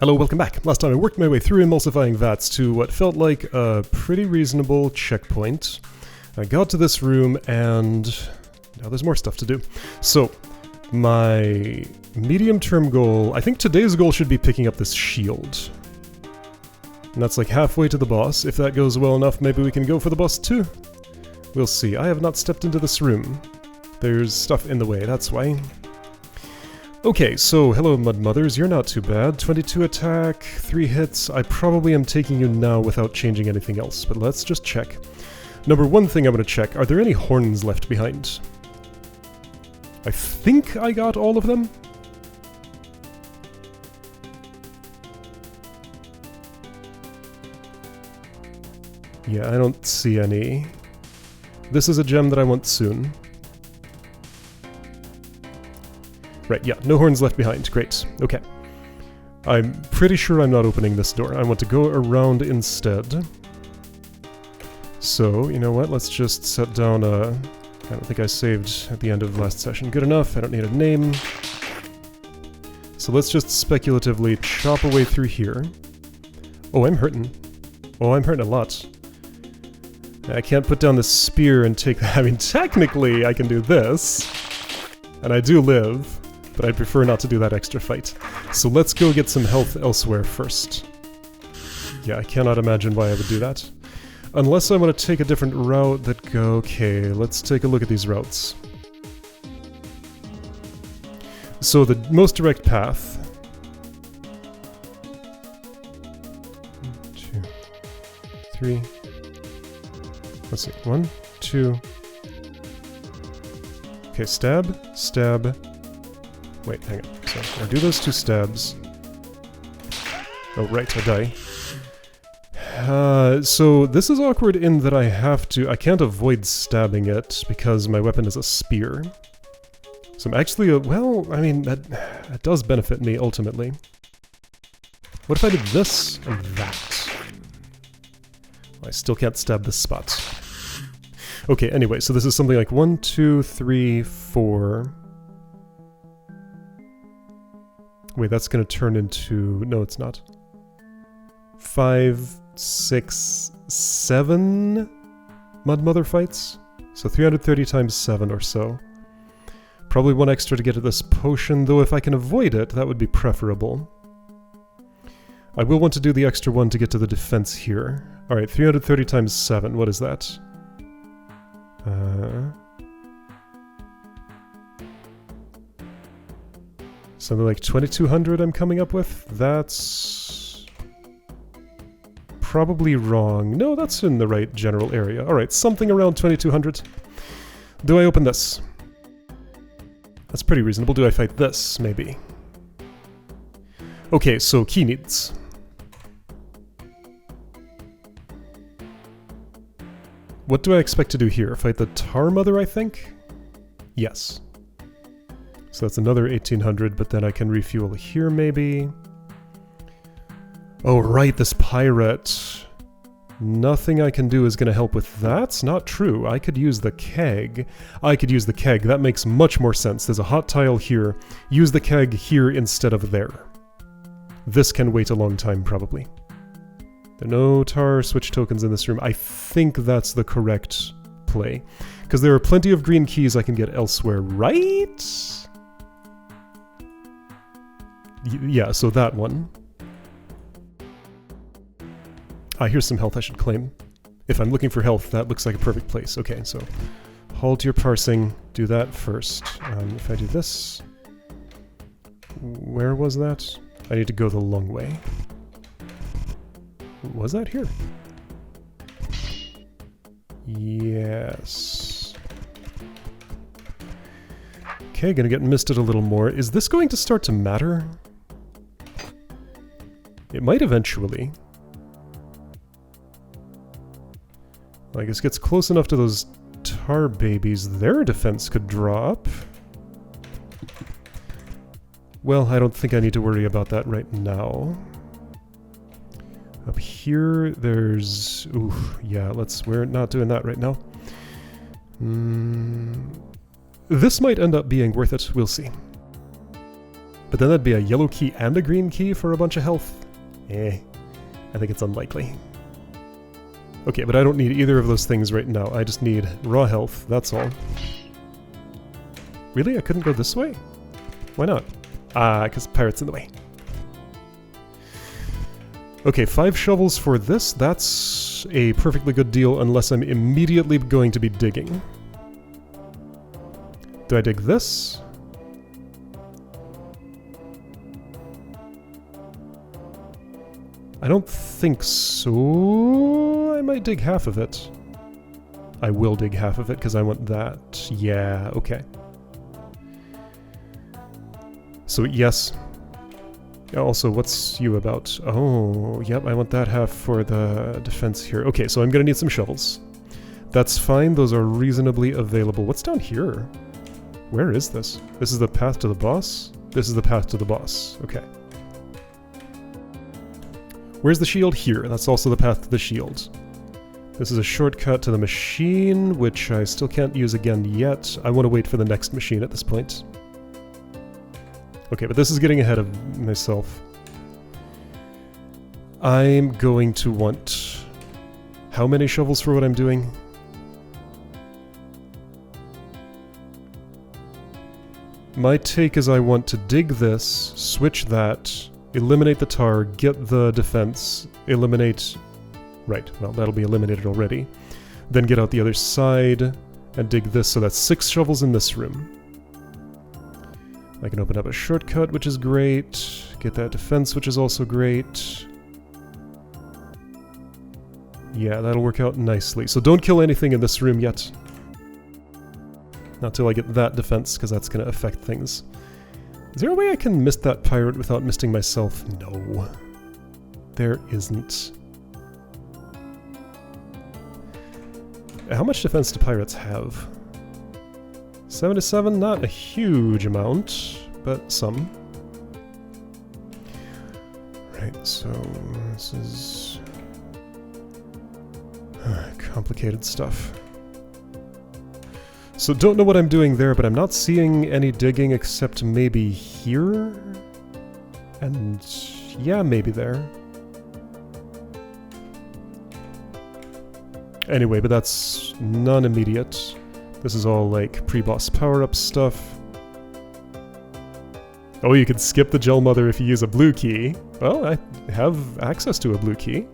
Hello, welcome back. Last time I worked my way through emulsifying vats to what felt like a pretty reasonable checkpoint. I got to this room and now there's more stuff to do. So, my medium-term goal, I think today's goal should be picking up this shield. And that's like halfway to the boss. If that goes well enough, maybe we can go for the boss too. We'll see. I have not stepped into this room. There's stuff in the way, that's why. Okay, so hello Mud Mothers, you're not too bad. 22 attack, 3 hits. I probably am taking you now without changing anything else, but let's just check. Number one thing I'm going to check, are there any horns left behind? I think I got all of them. Yeah, I don't see any. This is a gem that I want soon. Right, yeah, no horns left behind. Great. Okay. I'm pretty sure I'm not opening this door. I want to go around instead. So, you know what? Let's just set down a... I don't think I saved at the end of last session. Good enough. I don't need a name. So let's just speculatively chop away through here. Oh, I'm hurting. Oh, I'm hurting a lot. I can't put down this spear and take that. I mean, technically, I can do this. And I do live. But I'd prefer not to do that extra fight. So let's go get some health elsewhere first. Yeah, I cannot imagine why I would do that. Unless I want to take a different route that go... Okay, let's take a look at these routes. So the most direct path... 1, 2, 3... Let's see, 1, 2... Okay, stab, stab... Wait, hang on. So, I'll do those 2 stabs. Oh, right, I die. So this is awkward in that I can't avoid stabbing it because my weapon is a spear. So I'm actually, well, I mean, that does benefit me ultimately. What if I did this and that? I still can't stab this spot. Okay, anyway, so this is something like 1, 2, 3, 4... Wait, that's going to turn into... No, it's not. 5, 6, 7 Mud Mother fights? So 330 times 7 or so. Probably 1 extra to get to this potion, though if I can avoid it, that would be preferable. I will want to do the extra 1 to get to the defense here. Alright, 330 times 7, what is that? Something like 2200 I'm coming up with? That's... probably wrong. No, that's in the right general area. Alright, something around 2200. Do I open this? That's pretty reasonable. Do I fight this, maybe? Okay, so key needs. What do I expect to do here? Fight the Tar Mother, I think? Yes. So that's another 1800, but then I can refuel here, maybe. Oh, right, this pirate. Nothing I can do is going to help with that. That's not true. I could use the keg. I could use the keg. That makes much more sense. There's a hot tile here. Use the keg here instead of there. This can wait a long time, probably. There are no tar switch tokens in this room. I think that's the correct play. Because there are plenty of green keys I can get elsewhere, right? Yeah, so that one. Here's some health I should claim. If I'm looking for health, that looks like a perfect place. Okay, so halt your parsing. Do that first. If I do this... Where was that? I need to go the long way. Was that here? Yes. Okay, gonna get misted a little more. Is this going to start to matter? It might eventually. I guess gets close enough to those tar babies, their defense could drop. Well, I don't think I need to worry about that right now. Up here, there's... Ooh, yeah, we're not doing that right now. This might end up being worth it, we'll see. But then that'd be a yellow key and a green key for a bunch of health. I think it's unlikely. Okay, but I don't need either of those things right now. I just need raw health, that's all. Really? I couldn't go this way? Why not? Because pirate's in the way. Okay, 5 shovels for this. That's a perfectly good deal unless I'm immediately going to be digging. Do I dig this? I don't think so. I might dig half of it. I will dig half of it because I want that. Yeah, okay. So yes. Also, what's you about? Oh, yep, I want that half for the defense here. Okay, so I'm gonna need some shovels. That's fine, those are reasonably available. What's down here? Where is this? This is the path to the boss? This is the path to the boss. Okay. Where's the shield? Here. That's also the path to the shield. This is a shortcut to the machine, which I still can't use again yet. I want to wait for the next machine at this point. Okay, but this is getting ahead of myself. I'm going to want... how many shovels for what I'm doing? My take is I want to dig this, switch that, eliminate the tar, get the defense, eliminate... right, well that'll be eliminated already. Then get out the other side and dig this, so that's 6 shovels in this room. I can open up a shortcut, which is great. Get that defense, which is also great. Yeah, that'll work out nicely. So don't kill anything in this room yet. Not till I get that defense, because that's going to affect things. Is there a way I can miss that pirate without misting myself? No. There isn't. How much defense do pirates have? 77, not a huge amount, but some. Right, so this is complicated stuff. So don't know what I'm doing there, but I'm not seeing any digging except maybe here? And yeah, maybe there. Anyway, but that's non-immediate. This is all like pre-boss power-up stuff. Oh, you can skip the Gel Mother if you use a blue key. Well, I have access to a blue key.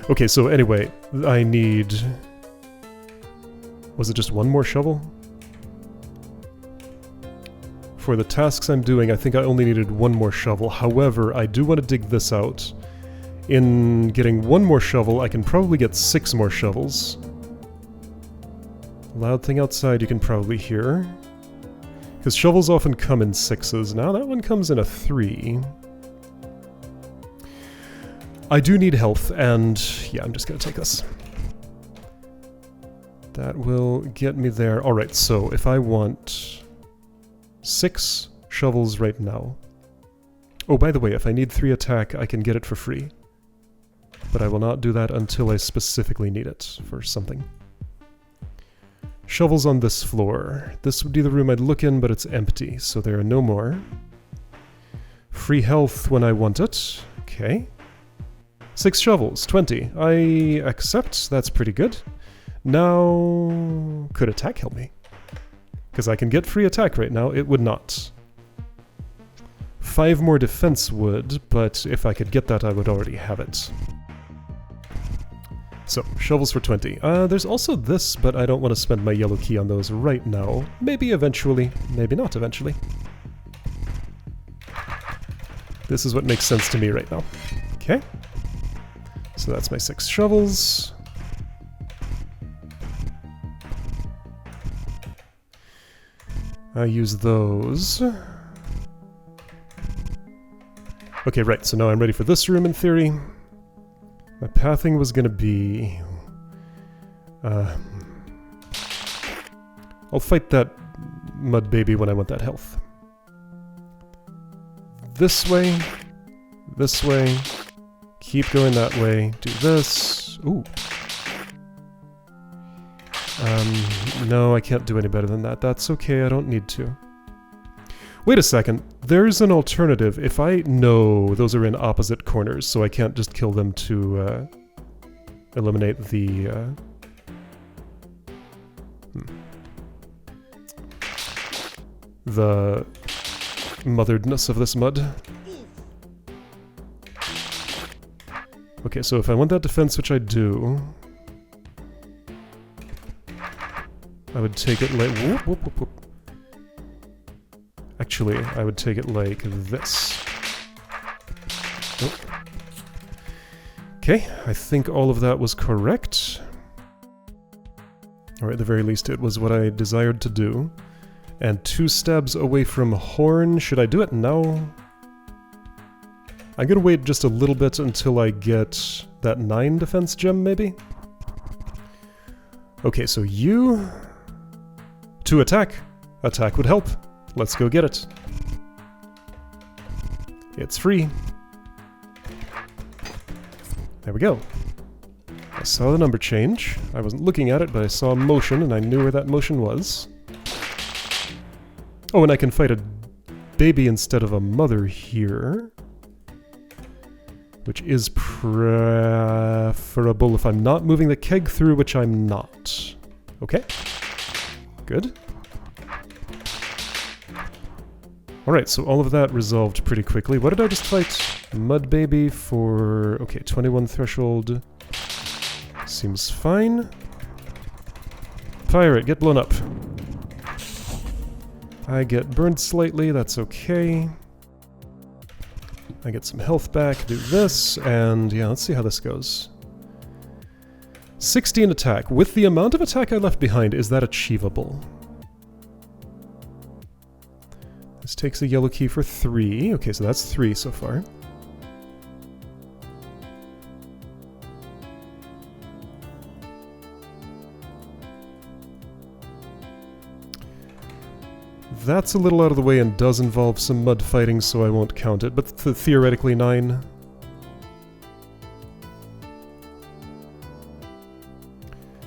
Okay, so anyway, I need... was it just one more shovel? For the tasks I'm doing, I think I only needed one more shovel. However, I do want to dig this out. In getting one more shovel, I can probably get 6 more shovels. Loud thing outside you can probably hear. Because shovels often come in 6s. Now that one comes in a 3. I do need health, and yeah, I'm just gonna take this. That will get me there. Alright, so if I want 6 shovels right now... oh, by the way, if I need 3 attack, I can get it for free. But I will not do that until I specifically need it for something. Shovels on this floor. This would be the room I'd look in, but it's empty, so there are no more. Free health when I want it. Okay. 6 shovels, 20. I accept, that's pretty good. Now... could attack help me? Because I can get free attack right now, it would not. 5 more defense would, but if I could get that I would already have it. So, shovels for 20. There's also this, but I don't want to spend my yellow key on those right now. Maybe eventually, maybe not eventually. This is what makes sense to me right now. Okay. So that's my 6 shovels. I use those. Okay, right, so now I'm ready for this room in theory. My pathing was gonna be... I'll fight that mud baby when I want that health. This way, keep going that way, do this. Ooh. No, I can't do any better than that. That's okay, I don't need to. Wait a second, there's an alternative. If I... No, those are in opposite corners, so I can't just kill them to eliminate the... the motheredness of this mud. Okay, so if I want that defense, which I do... I would take it like... Whoop, whoop, whoop, whoop. Actually, I would take it like this. Oh. Okay, I think all of that was correct. Or at the very least, it was what I desired to do. And 2 stabs away from Horn. Should I do it now? I'm gonna wait just a little bit until I get that 9 defense gem, maybe? Okay, so you... to attack. Attack would help. Let's go get it. It's free. There we go. I saw the number change. I wasn't looking at it, but I saw motion, and I knew where that motion was. Oh, and I can fight a baby instead of a mother here. Which is preferable if I'm not moving the keg through, which I'm not. Okay. Good. Alright, so all of that resolved pretty quickly. What did I just fight? Mud Baby for... okay, 21 threshold. Seems fine. Pirate, get blown up. I get burned slightly, that's okay. I get some health back, do this, and yeah, let's see how this goes. 16 attack. With the amount of attack I left behind, is that achievable? This takes a yellow key for 3. Okay, so that's 3 so far. That's a little out of the way and does involve some mud fighting, so I won't count it, but theoretically 9.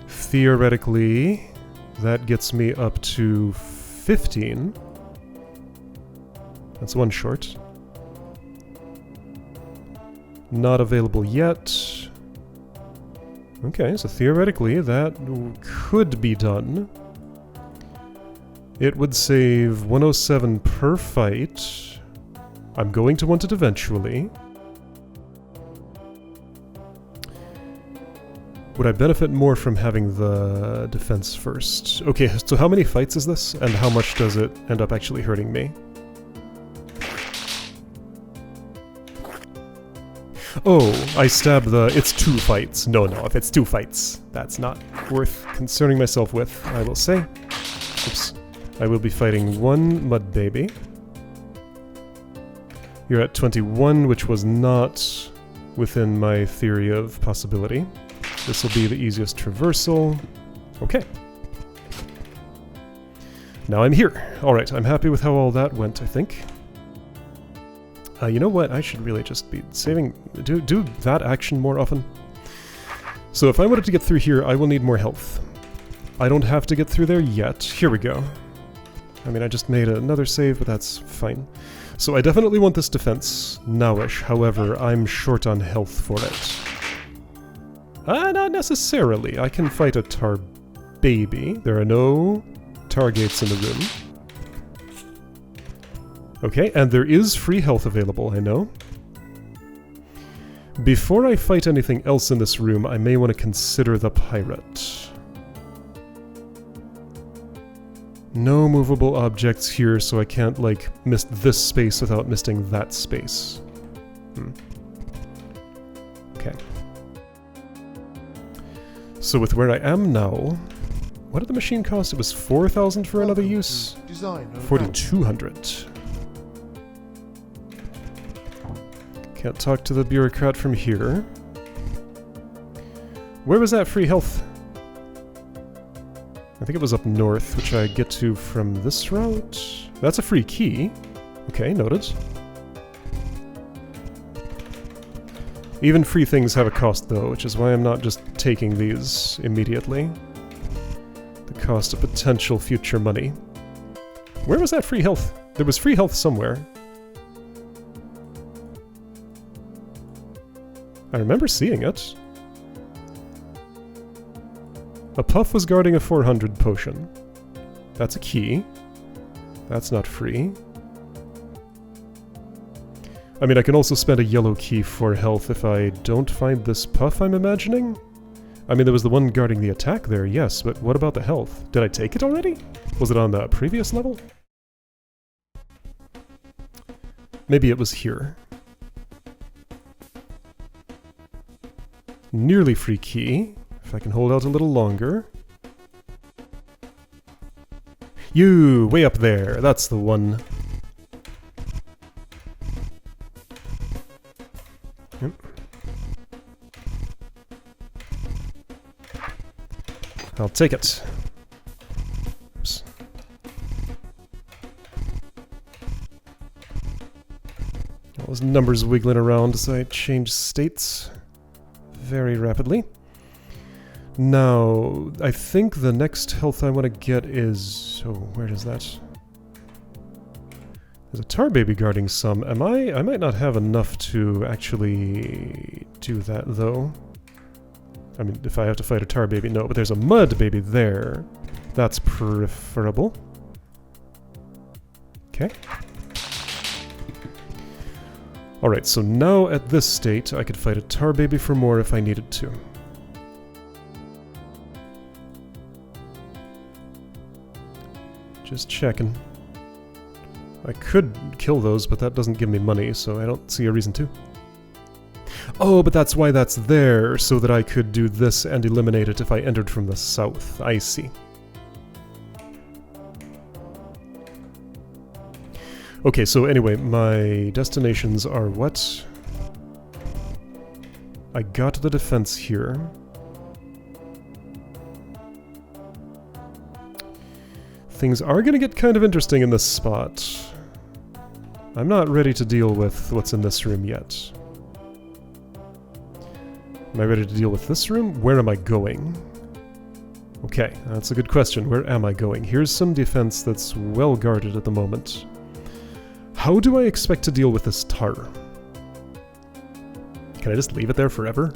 Theoretically, that gets me up to 15. That's 1 short. Not available yet. Okay, so theoretically that could be done. It would save 107 per fight. I'm going to want it eventually. Would I benefit more from having the defense first? Okay, so how many fights is this? And how much does it end up actually hurting me? Oh, I stab the... it's 2 fights. No, if it's 2 fights, that's not worth concerning myself with, I will say. Oops. I will be fighting 1 mud baby. You're at 21, which was not within my theory of possibility. This will be the easiest traversal. Okay. Now I'm here. Alright, I'm happy with how all that went, I think. You know what? I should really just be saving... do that action more often. So if I wanted to get through here, I will need more health. I don't have to get through there yet. Here we go. I mean, I just made another save, but that's fine. So I definitely want this defense nowish. However, I'm short on health for it. Not necessarily. I can fight a tar baby. There are no targets in the room. Okay, and there is free health available, I know. Before I fight anything else in this room, I may want to consider the pirate. No movable objects here, so I can't, like, miss this space without missing that space. Okay. So with where I am now... what did the machine cost? It was 4,000 for another use? 4,200. Can't talk to the bureaucrat from here. Where was that free health? I think it was up north, which I get to from this route. That's a free key. Okay, noted. Even free things have a cost, though, which is why I'm not just taking these immediately. cost of potential future money. Where was that free health? There was free health somewhere. I remember seeing it. A puff was guarding a 400 potion. That's a key. That's not free. I mean, I can also spend a yellow key for health if I don't find this puff, I'm imagining? I mean, there was the one guarding the attack there, yes, but what about the health? Did I take it already? Was it on the previous level? Maybe it was here. Nearly free key. If I can hold out a little longer. You! Way up there! That's the one. Yep. I'll take it. Oops. All those numbers wiggling around as I change states very rapidly. Now, I think the next health I want to get is... Oh, where is that? There's a tar baby guarding some. I might not have enough to actually do that, though. I mean, if I have to fight a tar baby, no, but there's a mud baby there. That's preferable. Okay. Alright, so now at this state, I could fight a tar baby for more if I needed to. Just checking. I could kill those, but that doesn't give me money, so I don't see a reason to. Oh, but that's why that's there, so that I could do this and eliminate it if I entered from the south. I see. Okay, so anyway, my destinations are what? I got the defense here. Things are gonna get kind of interesting in this spot. I'm not ready to deal with what's in this room yet. Am I ready to deal with this room? Where am I going? Okay, that's a good question. Where am I going? Here's some defense that's well guarded at the moment. How do I expect to deal with this tar? Can I just leave it there forever?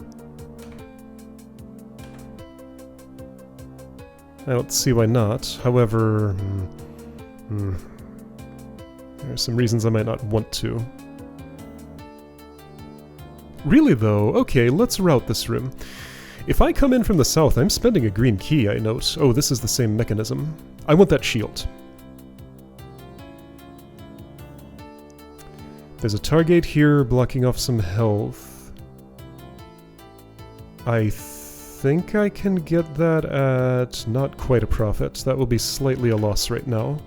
I don't see why not. However, there's some reasons I might not want to. Really though, okay, let's route this room. If I come in from the south, I'm spending a green key, I note. Oh, this is the same mechanism. I want that shield. There's a target here blocking off some health. I think I can get that at not quite a profit. That will be slightly a loss right now.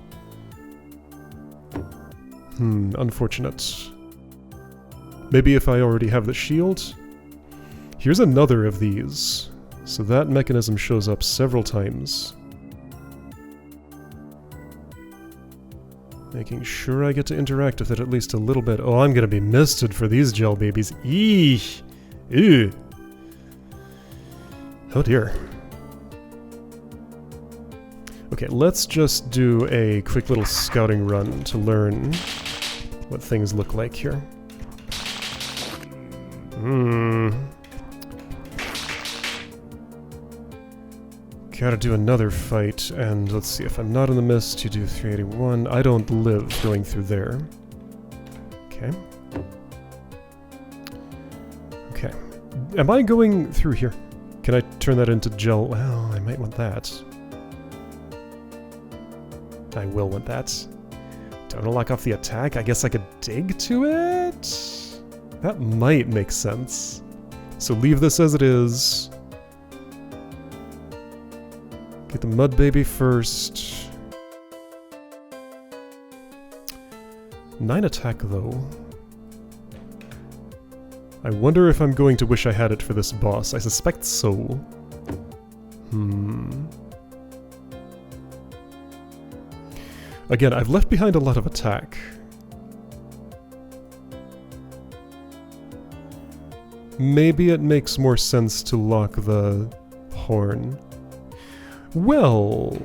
Unfortunate. Maybe if I already have the shield? Here's another of these. So that mechanism shows up several times. Making sure I get to interact with it at least a little bit. Oh, I'm gonna be misted for these gel babies. Eesh! Ew! Oh dear. Okay, let's just do a quick little scouting run to learn what things look like here. Gotta do another fight, and let's see, if I'm not in the mist, you do 381. I don't live going through there. Okay. Okay. Am I going through here? Can I turn that into gel? Well, I might want that. I will want that. Don't lock off the attack? I guess I could dig to it? That might make sense. So leave this as it is. Get the mud baby first. 9 attack though. I wonder if I'm going to wish I had it for this boss. I suspect so. Again, I've left behind a lot of attack. Maybe it makes more sense to lock the horn. Well...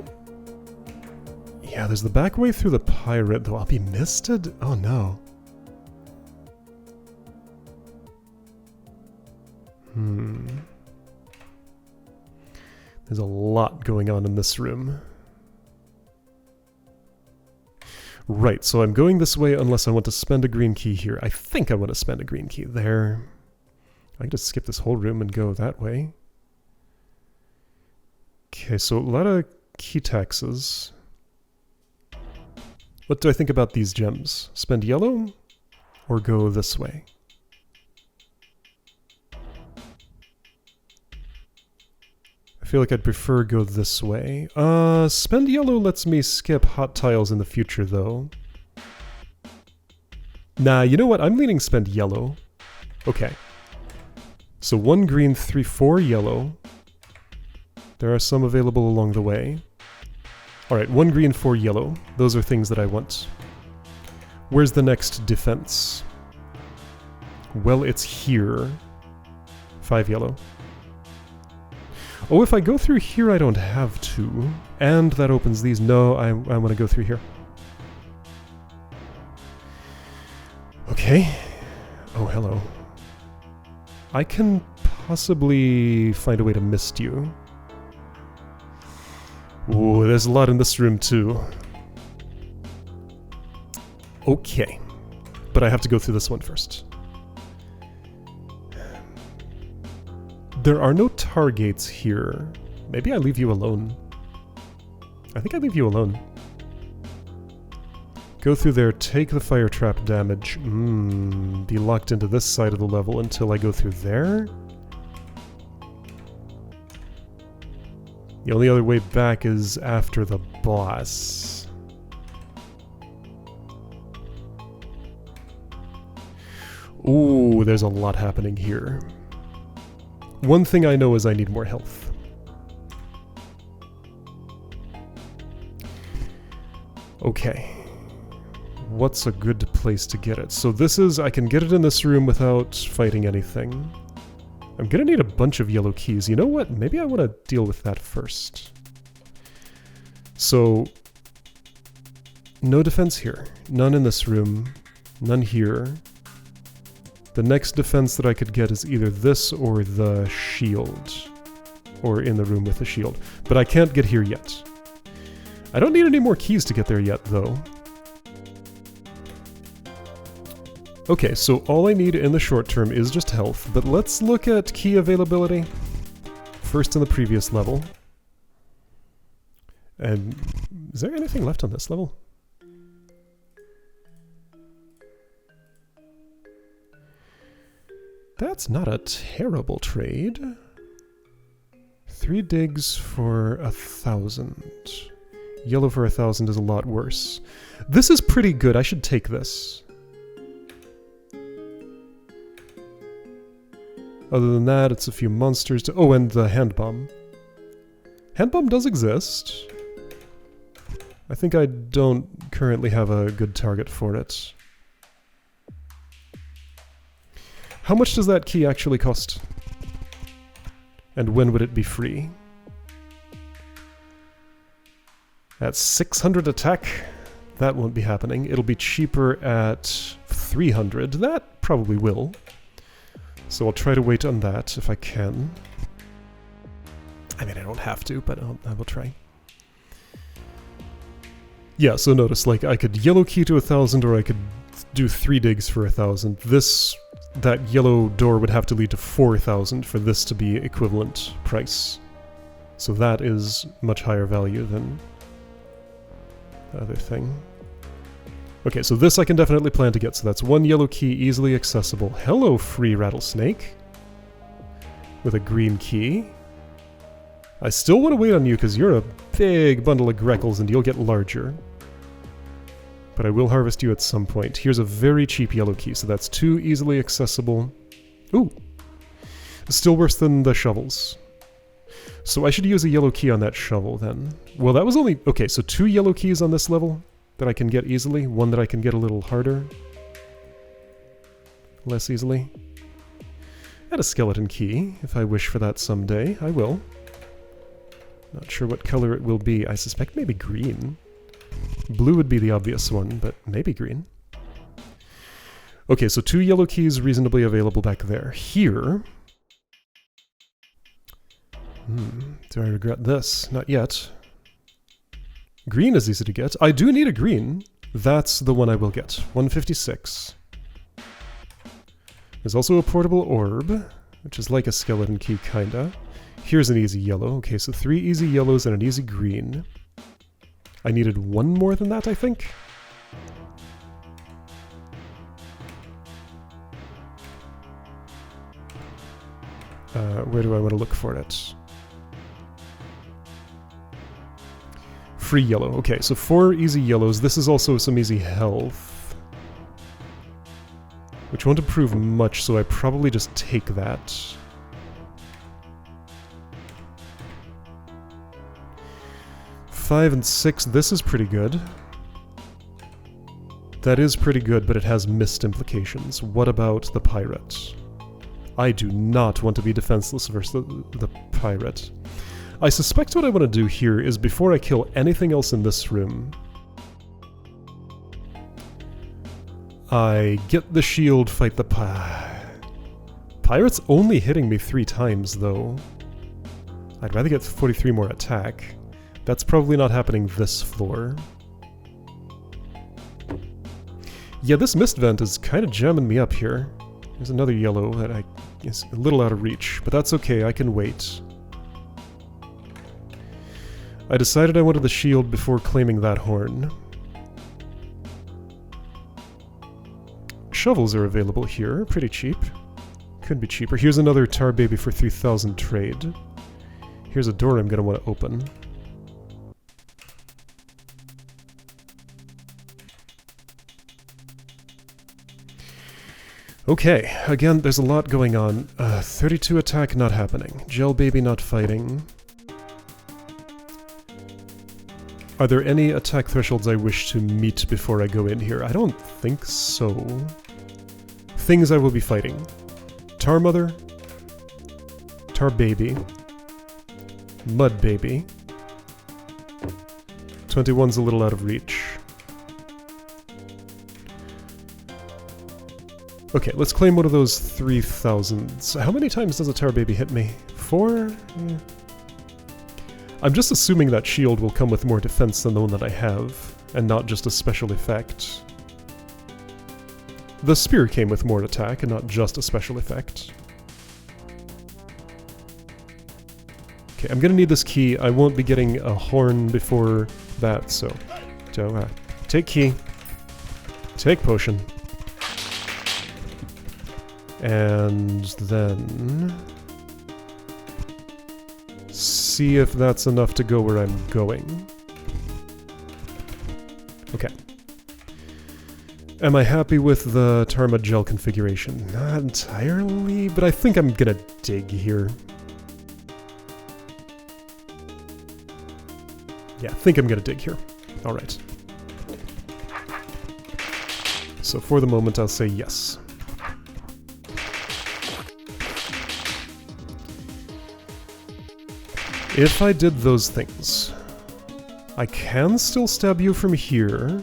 yeah, there's the back way through the pirate, though I'll be misted? Oh no. There's a lot going on in this room. Right, so I'm going this way unless I want to spend a green key here. I think I want to spend a green key there. I can just skip this whole room and go that way. Okay, so a lot of key taxes. What do I think about these gems? Spend yellow or go this way? I feel like I'd prefer go this way. Spend yellow lets me skip hot tiles in the future, though. Nah, you know what? I'm leaning spend yellow. Okay. So 1 green, 3, 4 yellow. There are some available along the way. Alright, 1 green, 4 yellow. Those are things that I want. Where's the next defense? Well, it's here. 5 yellow. Oh, if I go through here, I don't have to. And that opens these. No, I want to go through here. Okay. Oh, hello. I can possibly find a way to mist you. Ooh, there's a lot in this room, too. Okay. But I have to go through this one first. There are no targets here. Maybe I leave you alone. I think I leave you alone. Go through there, take the fire trap damage. Be locked into this side of the level until I go through there? The only other way back is after the boss. Ooh, there's a lot happening here. One thing I know is I need more health. Okay. What's a good place to get it? So this is, I can get it in this room without fighting anything. I'm gonna need a bunch of yellow keys. You know what? Maybe I want to deal with that first. So, no defense here. None in this room. None here. The next defense that I could get is either this or the shield. Or in the room with the shield. But I can't get here yet. I don't need any more keys to get there yet, though. Okay, so all I need in the short term is just health, but let's look at key availability. First in the previous level. And is there anything left on this level? That's not a terrible trade. 3 digs for 1,000. Yellow for 1,000 is a lot worse. This is pretty good. I should take this. Other than that, it's a few monsters to... Oh, and the hand bomb. Hand bomb does exist. I think I don't currently have a good target for it. How much does that key actually cost? And when would it be free? At 600 attack, that won't be happening. It'll be cheaper at 300. That probably will. So I'll try to wait on that if I can. I mean, I don't have to, but I will try. Yeah, so notice, like, I could yellow key to 1,000, or I could do 3 digs for 1,000. That yellow door would have to lead to 4,000 for this to be equivalent price. So that is much higher value than the other thing. Okay, so this I can definitely plan to get, so that's 1 yellow key, easily accessible. Hello, free rattlesnake. With a green key. I still want to wait on you because you're a big bundle of greckles and you'll get larger. But I will harvest you at some point. Here's a very cheap yellow key, so that's 2 easily accessible. Ooh! Still worse than the shovels. So I should use a yellow key on that shovel then. Well, that was only... Okay, so 2 yellow keys on this level that I can get easily. 1 that I can get a little harder. Less easily. And a skeleton key. If I wish for that someday, I will. Not sure what color it will be. I suspect maybe green. Blue would be the obvious one, but maybe green. Okay, so 2 yellow keys reasonably available back there. Here... do I regret this? Not yet. Green is easy to get. I do need a green. That's the one I will get. 156. There's also a portable orb, which is like a skeleton key, kinda. Here's an easy yellow. Okay, so 3 easy yellows and an easy green. I needed 1 more than that, I think. Where do I want to look for it? Free yellow. Okay, so 4 easy yellows. This is also some easy health, which won't improve much, so I probably just take that. Five and 6, this is pretty good. That is pretty good, but it has missed implications. What about the pirate? I do not want to be defenseless versus the pirate. I suspect what I want to do here is, before I kill anything else in this room, I get the shield, fight the pirate's only hitting me 3 times, though. I'd rather get 43 more attack. That's probably not happening this floor. Yeah, this mist vent is kind of jamming me up here. There's another yellow that is a little out of reach, but that's okay, I can wait. I decided I wanted the shield before claiming that horn. Shovels are available here, pretty cheap. Could be cheaper. Here's another tar baby for 3,000 trade. Here's a door I'm going to want to open. Okay, again, there's a lot going on. 32 attack not happening. Gel baby not fighting. Are there any attack thresholds I wish to meet before I go in here? I don't think so. Things I will be fighting. Tar Mother. Tar Baby. Mud Baby. 21's a little out of reach. Okay, let's claim one of those 3,000s. How many times does a Tar Baby hit me? 4? Yeah. I'm just assuming that shield will come with more defense than the one that I have, and not just a special effect. The spear came with more attack, and not just a special effect. Okay, I'm gonna need this key. I won't be getting a horn before that, so... take key. Take potion. And then... see if that's enough to go where I'm going. Okay. Am I happy with the Tarma gel configuration? Not entirely, but I think I'm gonna dig here. Yeah, I think I'm gonna dig here. Alright. So for the moment I'll say yes. If I did those things, I can still stab you from here,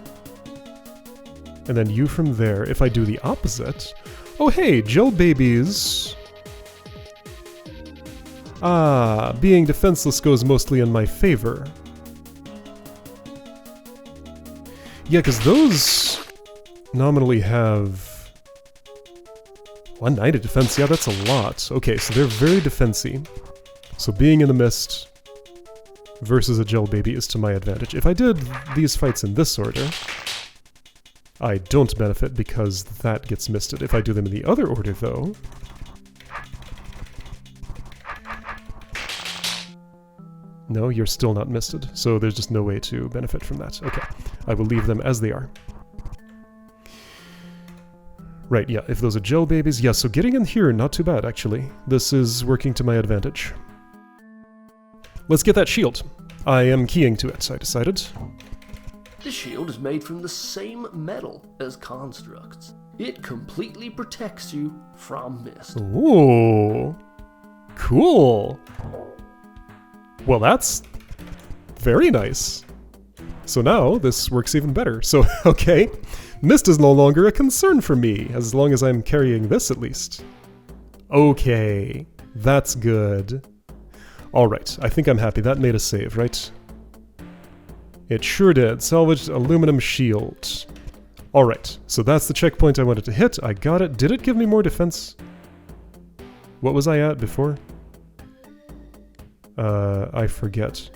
and then you from there. If I do the opposite... oh hey, gel babies! Ah, being defenseless goes mostly in my favor. Yeah, because those nominally have 190 defense. Yeah, that's a lot. Okay, so they're very defensy. So being in the mist versus a gel baby is to my advantage. If I did these fights in this order, I don't benefit because that gets misted. If I do them in the other order, though... no, you're still not misted, so there's just no way to benefit from that. Okay, I will leave them as they are. Right, yeah, if those are gel babies, yeah, so getting in here, not too bad, actually. This is working to my advantage. Let's get that shield. I am keying to it, I decided. The shield is made from the same metal as constructs. It completely protects you from mist. Ooh, cool. Well, that's Very nice. So now this works even better. So, okay, mist is no longer a concern for me, as long as I'm carrying this at least. Okay, that's good. Alright, I think I'm happy. That made a save, right? It sure did. Salvaged aluminum shield. Alright, so that's the checkpoint I wanted to hit. I got it. Did it give me more defense? What was I at before? I forget.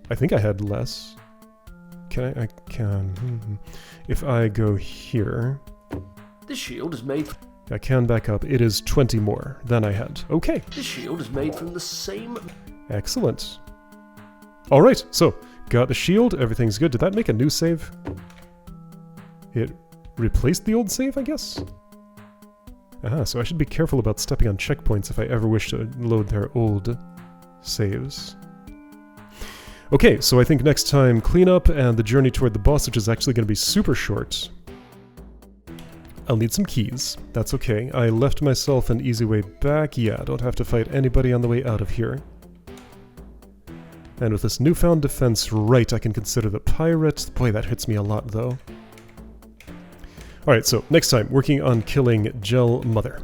I think I had less. Can I can... If I go here... The shield is made... I can back up. It is 20 more than I had. Okay. The shield is made from the same... Excellent. Alright, so, got the shield. Everything's good. Did that make a new save? It replaced the old save, I guess? Ah, so I should be careful about stepping on checkpoints if I ever wish to load their old saves. Okay, so I think next time cleanup and the journey toward the boss, which is actually going to be super short. I'll need some keys. That's okay. I left myself an easy way back. Yeah, I don't have to fight anybody on the way out of here. And with this newfound defense, right, I can consider the pirate. Boy, that hits me a lot, though. Alright, so next time, working on killing Gel Mother.